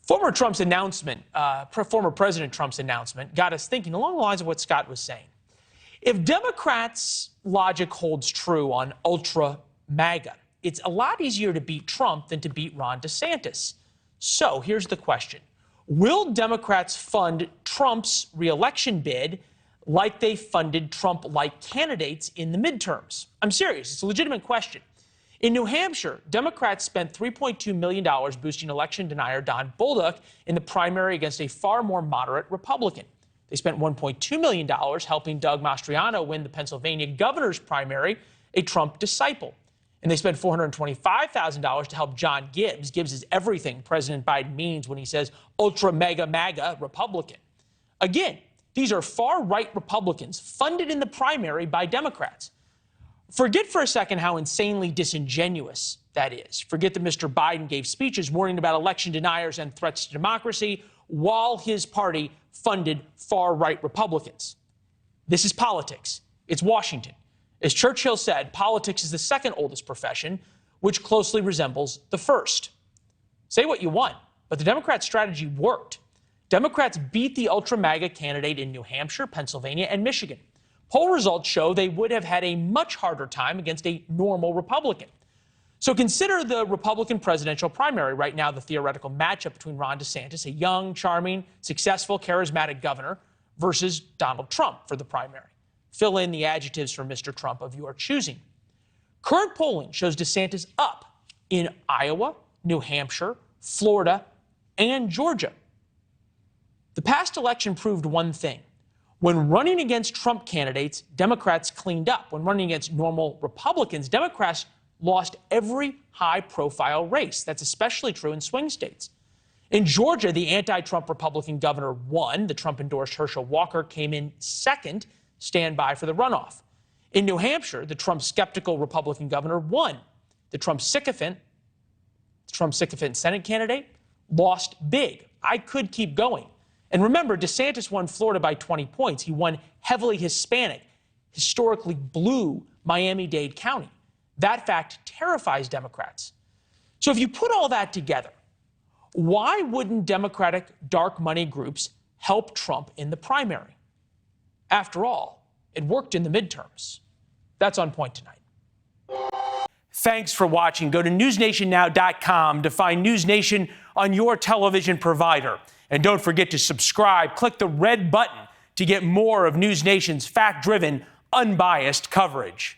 Former President Trump's announcement got us thinking along the lines of what Scott was saying. If Democrats' logic holds true on ultra MAGA, it's a lot easier to beat Trump than to beat Ron DeSantis. So here's the question. Will Democrats fund Trump's reelection bid like they funded Trump-like candidates in the midterms? I'm serious. It's a legitimate question. In New Hampshire, Democrats spent $3.2 million boosting election denier Don Bolduc in the primary against a far more moderate Republican. They spent $1.2 million helping Doug Mastriano win the Pennsylvania governor's primary, a Trump disciple. And they spent $425,000 to help John Gibbs. Gibbs is everything President Biden means when he says ultra mega MAGA Republican. Again, these are far-right Republicans funded in the primary by Democrats. Forget for a second how insanely disingenuous that is. Forget that Mr. Biden gave speeches warning about election deniers and threats to democracy while his party funded far-right Republicans. This is politics. It's Washington. As Churchill said, politics is the second oldest profession, which closely resembles the first. Say what you want, but the Democrat strategy worked. Democrats beat the ultra-MAGA candidate in New Hampshire, Pennsylvania, and Michigan. Poll results show they would have had a much harder time against a normal Republican. So consider the Republican presidential primary right now, the theoretical matchup between Ron DeSantis, a young, charming, successful, charismatic governor, versus Donald Trump for the primary. Fill in the adjectives for Mr. Trump of your choosing. Current polling shows DeSantis up in Iowa, New Hampshire, Florida, and Georgia. The past election proved one thing. When running against Trump candidates, Democrats cleaned up. When running against normal Republicans, Democrats lost every high-profile race. That's especially true in swing states. In Georgia, the anti-Trump Republican governor won. The Trump-endorsed Herschel Walker came in second. Stand by for the runoff. In New Hampshire, the Trump-skeptical Republican governor won. The Trump sycophant Senate candidate lost big. I could keep going. And remember, DeSantis won Florida by 20 points. He won heavily Hispanic, historically blue Miami-Dade County. That fact terrifies Democrats. So if you put all that together, why wouldn't Democratic dark money groups help Trump in the primary? After all, it worked in the midterms. That's On Point tonight. Thanks for watching. Go to newsnationnow.com to find NewsNation on your television provider. And don't forget to subscribe. Click the red button to get more of NewsNation's fact-driven, unbiased coverage.